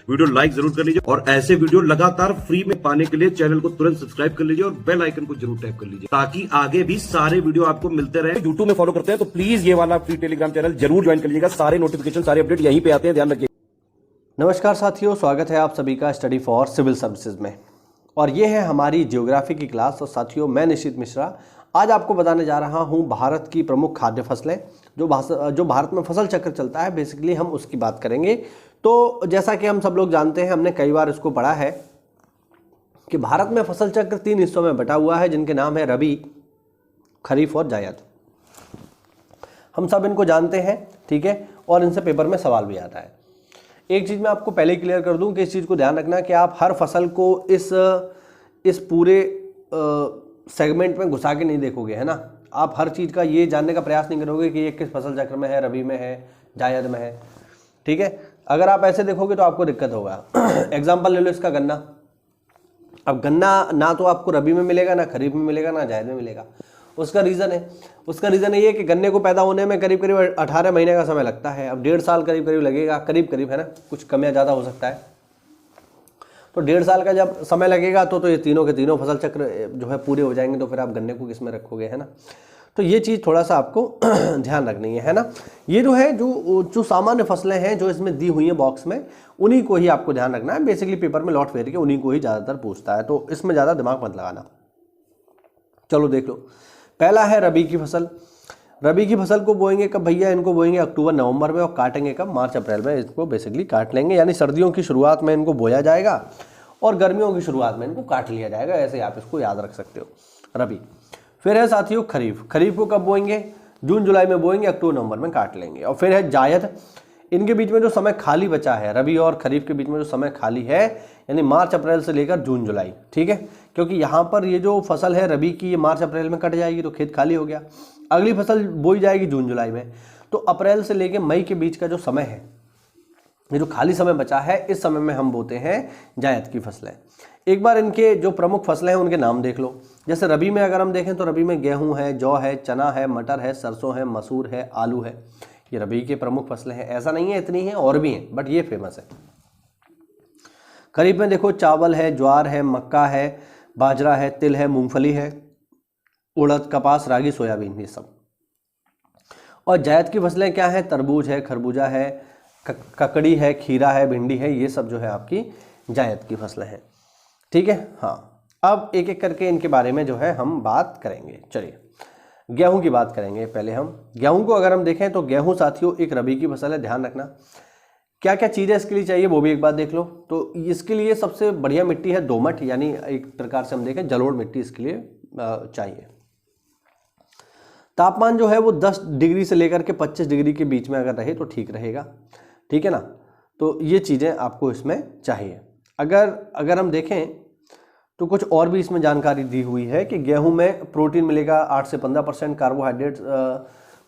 Video like जरूर कर लीजिए और ऐसे वीडियो लगातार फ्री में पाने के लिए चैनल को तुरंत सब्सक्राइब कर लीजिए और बेल आइकन को जरूर टैप कर लीजिए ताकि आगे भी सारे वीडियो आपको मिलते रहे। यूट्यूब में फॉलो करते हैं तो प्लीज ये वाला फ्री टेलीग्राम चैनल जरूर ज्वाइन कर लीजिएगा। सारे नोटिफिकेशन सारे अपडेट यहीं पे आते हैं, ध्यान रखिए। नमस्कार साथियों, स्वागत है आप सभी का स्टडी फॉर सिविल सर्विसेज में। और ये है हमारी ज्योग्राफी की क्लास। और साथियों, मैं निशित मिश्रा आज आपको बताने जा रहा हूँ भारत की प्रमुख खाद्य फसलें, जो भारत में फसल चक्र चलता है, बेसिकली हम उसकी बात करेंगे। तो जैसा कि हम सब लोग जानते हैं, हमने कई बार इसको पढ़ा है कि भारत में फसल चक्र 3 हिस्सों में बटा हुआ है, जिनके नाम है रबी, खरीफ और जायद। हम सब इनको जानते हैं, ठीक है, और इनसे पेपर में सवाल भी आता है। एक चीज़ मैं आपको पहले ही क्लियर कर दूं कि इस चीज़ को ध्यान रखना कि आप हर फसल को इस पूरे सेगमेंट में घुसा के नहीं देखोगे, है ना। आप हर चीज़ का ये जानने का प्रयास नहीं करोगे कि ये किस फसल चक्र में है, रबी में है, जायद में है, ठीक है। अगर आप ऐसे देखोगे तो आपको दिक्कत होगा। एग्जाम्पल ले लो इसका, गन्ना। अब गन्ना ना तो आपको रबी में मिलेगा, ना खरीफ में मिलेगा, ना जायद में मिलेगा। उसका रीज़न है ये कि गन्ने को पैदा होने में करीब करीब 18 महीने का समय लगता है। अब 1.5 साल करीब करीब लगेगा, करीब करीब, है ना, कुछ कम या ज़्यादा हो सकता है। तो 1.5 साल का जब समय लगेगा तो ये तीनों के तीनों फसल चक्र जो है पूरे हो जाएंगे। तो फिर आप गन्ने को किस में रखोगे, है ना। तो ये चीज़ थोड़ा सा आपको ध्यान रखनी है ना। ये जो है जो सामान्य फसलें हैं जो इसमें दी हुई हैं बॉक्स में, उन्हीं को ही आपको ध्यान रखना है। बेसिकली पेपर में लौट फेर के उन्हीं को ही ज़्यादातर पूछता है, तो इसमें ज़्यादा दिमाग मत लगाना। चलो देख लो, पहला है रबी की फसल। रबी की फसल को बोएंगे कब भैया? इनको बोएंगे अक्टूबर नवंबर में और काटेंगे कब? मार्च अप्रैल में। इसको बेसिकली काट लेंगे, यानी सर्दियों की शुरुआत में इनको बोया जाएगा और गर्मियों की शुरुआत में इनको काट लिया जाएगा। ऐसे आप इसको याद रख सकते हो, रबी। फिर है साथियों खरीफ। खरीफ को कब बोएंगे? जून जुलाई में बोएंगे, अक्टूबर नवंबर में काट लेंगे। और फिर है जायद। इनके बीच में जो समय खाली बचा है, रबी और खरीफ के बीच में जो समय खाली है, यानी मार्च अप्रैल से लेकर जून जुलाई, ठीक है। क्योंकि यहाँ पर ये जो फसल है रबी की, ये मार्च अप्रैल में कट जाएगी तो खेत खाली हो गया। अगली फसल बोई जाएगी जून जुलाई में। तो अप्रैल से लेकर मई के बीच का जो समय है, ये जो खाली समय बचा है, इस समय में हम बोते हैं जायद की फसलें। एक बार इनके जो प्रमुख फसलें हैं उनके नाम देख लो। जैसे रबी में अगर हम देखें तो रबी में गेहूं है, जौ है, चना है, मटर है, सरसों है, मसूर है, आलू है। ये रबी के प्रमुख फसलें हैं। ऐसा नहीं है इतनी हैं, और भी हैं, बट ये फेमस है। खरीफ में देखो चावल है, ज्वार है, मक्का है, बाजरा है, तिल है, मूंगफली है, उड़द, कपास, रागी, सोयाबीन, ये सब। और जायद की फसलें क्या हैं? तरबूज है, खरबूजा है, ककड़ी है, खीरा है, भिंडी है। ये सब जो है आपकी जायद की फसलें हैं, ठीक है। हाँ, अब एक एक करके इनके बारे में जो है हम बात करेंगे। चलिए, गेहूं की बात करेंगे पहले हम। गेहूं को अगर हम देखें तो गेहूं साथियों एक रबी की फसल है। ध्यान रखना क्या क्या चीज़ें इसके लिए चाहिए वो भी एक बार देख लो। तो इसके लिए सबसे बढ़िया मिट्टी है दोमट, यानी एक प्रकार से हम देखें जलोढ़ मिट्टी इसके लिए चाहिए। तापमान जो है वो 10 डिग्री से लेकर के 25 डिग्री के बीच में अगर रहे तो ठीक रहेगा, ठीक है ना। तो ये चीज़ें आपको इसमें चाहिए। अगर हम देखें तो कुछ और भी इसमें जानकारी दी हुई है कि गेहूं में प्रोटीन मिलेगा 8 से 15%, कार्बोहाइड्रेट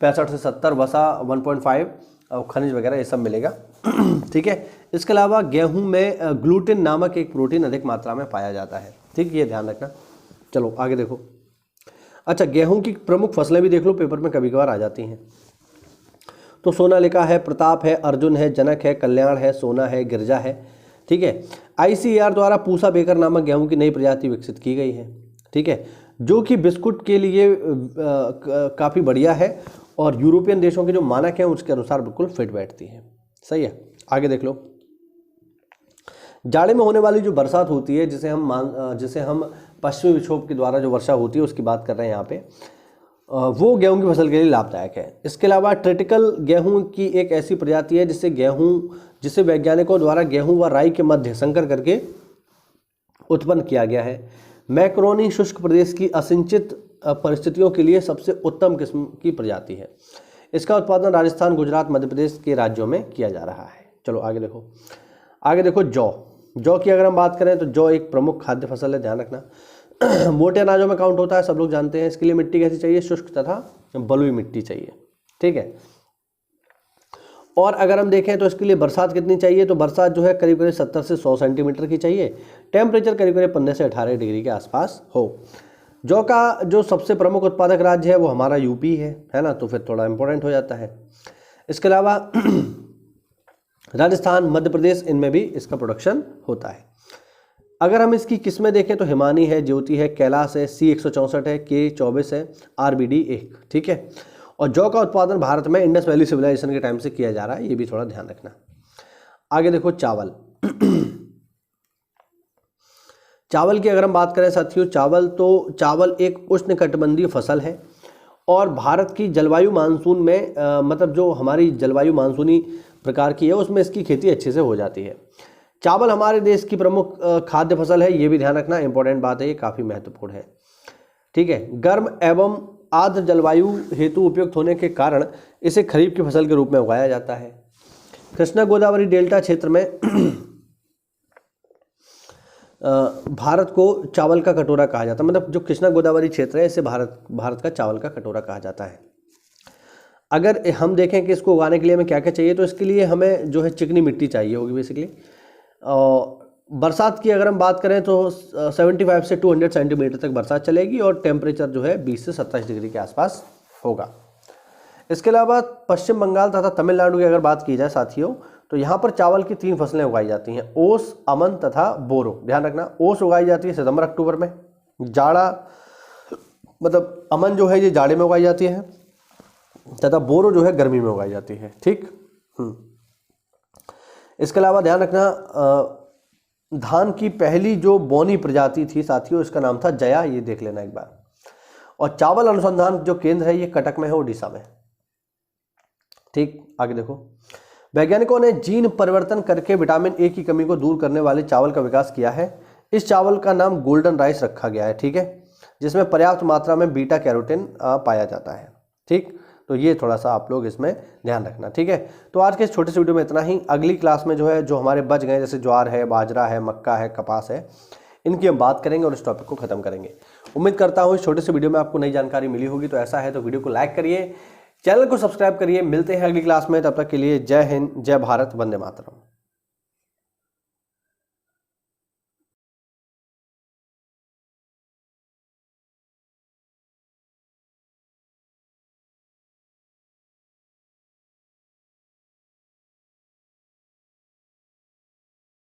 65 से 70, वसा 1.5 और खनिज वगैरह ये सब मिलेगा, ठीक है। इसके अलावा गेहूं में ग्लूटेन नामक एक प्रोटीन अधिक मात्रा में पाया जाता है, ठीक, ये ध्यान रखना। चलो आगे देखो। अच्छा, गेहूं की प्रमुख फसलें भी देख लो, पेपर में कभी कभार आ जाती हैं। तो सोनालिका है, प्रताप है, अर्जुन है, जनक है, कल्याण है, सोना है, गिरजा है, ठीक है। ICAR द्वारा पूसा बेकर नामक गेहूं की नई प्रजाति विकसित की गई है, ठीक है, जो कि बिस्कुट के लिए काफ़ी बढ़िया है और यूरोपियन देशों के जो मानक हैं उसके अनुसार बिल्कुल फिट बैठती है। सही है, आगे देख लो। जाड़े में होने वाली जो बरसात होती है, जिसे हम पश्चिमी विक्षोभ के द्वारा जो वर्षा होती है उसकी बात कर रहे हैं यहाँ पे, वो गेहूं की फसल के लिए लाभदायक है। इसके अलावा ट्रिटिकल गेहूं की एक ऐसी प्रजाति है जिसे वैज्ञानिकों द्वारा गेहूं व राई के मध्य संकर करके उत्पन्न किया गया है। मैक्रोनी शुष्क प्रदेश की असिंचित परिस्थितियों के लिए सबसे उत्तम किस्म की प्रजाति है। इसका उत्पादन राजस्थान, गुजरात, मध्य प्रदेश के राज्यों में किया जा रहा है। चलो आगे देखो। आगे देखो जौ की अगर हम बात करें तो जौ एक प्रमुख खाद्य फसल है, ध्यान रखना। मोटे अनाजों में काउंट होता है, सब लोग जानते हैं। इसके लिए मिट्टी कैसी चाहिए? शुष्क तथा बलुई मिट्टी चाहिए, ठीक है। और अगर हम देखें तो इसके लिए बरसात कितनी चाहिए? तो बरसात जो है करीब करीब 70 से 100 सेंटीमीटर की चाहिए। टेम्परेचर करीब करीब 15 से 18 डिग्री के आसपास हो। जौ का जो सबसे प्रमुख उत्पादक राज्य है वो हमारा यूपी है ना, तो फिर थोड़ा इंपॉर्टेंट हो जाता है। इसके अलावा राजस्थान, मध्य प्रदेश, इनमें भी इसका प्रोडक्शन होता है। अगर हम इसकी किस्में देखें तो हिमानी है, ज्योति है, कैलाश है, C164 है, K24 है, RBD 1, ठीक है। और जौ का उत्पादन भारत में इंडस वैली सिविलाइजेशन के टाइम से किया जा रहा है, ये भी थोड़ा ध्यान रखना। आगे देखो चावल। चावल की अगर हम बात करें साथियों, चावल एक उष्णकटिबंधीय फसल है और भारत की जलवायु मानसून में मतलब जो हमारी जलवायु मानसूनी प्रकार की है उसमें इसकी खेती अच्छे से हो जाती है। चावल हमारे देश की प्रमुख खाद्य फसल है, ये भी ध्यान रखना, इंपॉर्टेंट बात है, ये काफ़ी महत्वपूर्ण है, ठीक है। गर्म एवं आर्द्र जलवायु हेतु उपयुक्त होने के कारण इसे खरीफ की फसल के रूप में उगाया जाता है। कृष्णा गोदावरी डेल्टा क्षेत्र में भारत को चावल का कटोरा कहा जाता है, मतलब जो कृष्णा गोदावरी क्षेत्र है इसे भारत का चावल का कटोरा कहा जाता है। अगर हम देखें कि इसको उगाने के लिए हमें क्या क्या चाहिए, तो इसके लिए हमें जो है चिकनी मिट्टी चाहिए होगी बेसिकली। बरसात की अगर हम बात करें तो 75 से 200 सेंटीमीटर तक बरसात चलेगी और टेम्परेचर जो है 20 से 27 डिग्री के आसपास होगा। इसके अलावा पश्चिम बंगाल तथा तमिलनाडु की अगर बात की जाए साथियों, तो यहाँ पर चावल की 3 फसलें उगाई जाती हैं, ओस, अमन तथा बोरो। ध्यान रखना, ओस उगाई जाती है सितंबर अक्टूबर में, जाड़ा मतलब अमन जो है ये जाड़े में उगाई जाती है तथा बोरो जो है गर्मी में उगाई जाती है, ठीक। इसके अलावा ध्यान रखना, धान की पहली जो बोनी प्रजाति थी साथियों, इसका नाम था जया, ये देख लेना एक बार। और चावल अनुसंधान जो केंद्र है ये कटक में है, उड़ीसा में, ठीक। आगे देखो, वैज्ञानिकों ने जीन परिवर्तन करके विटामिन ए की कमी को दूर करने वाले चावल का विकास किया है। इस चावल का नाम गोल्डन राइस रखा गया है, ठीक है, जिसमें पर्याप्त मात्रा में बीटा कैरोटीन पाया जाता है, ठीक। तो ये थोड़ा सा आप लोग इसमें ध्यान रखना, ठीक है। तो आज के इस छोटे से वीडियो में इतना ही। अगली क्लास में जो है जो हमारे बच गए जैसे ज्वार है, बाजरा है, मक्का है, कपास है, इनकी हम बात करेंगे और इस टॉपिक को खत्म करेंगे। उम्मीद करता हूँ इस छोटे से वीडियो में आपको नई जानकारी मिली होगी। तो ऐसा है तो वीडियो को लाइक करिए, चैनल को सब्सक्राइब करिए। मिलते हैं अगली क्लास में, तब तक के लिए जय हिंद, जय भारत, वंदे मातरम।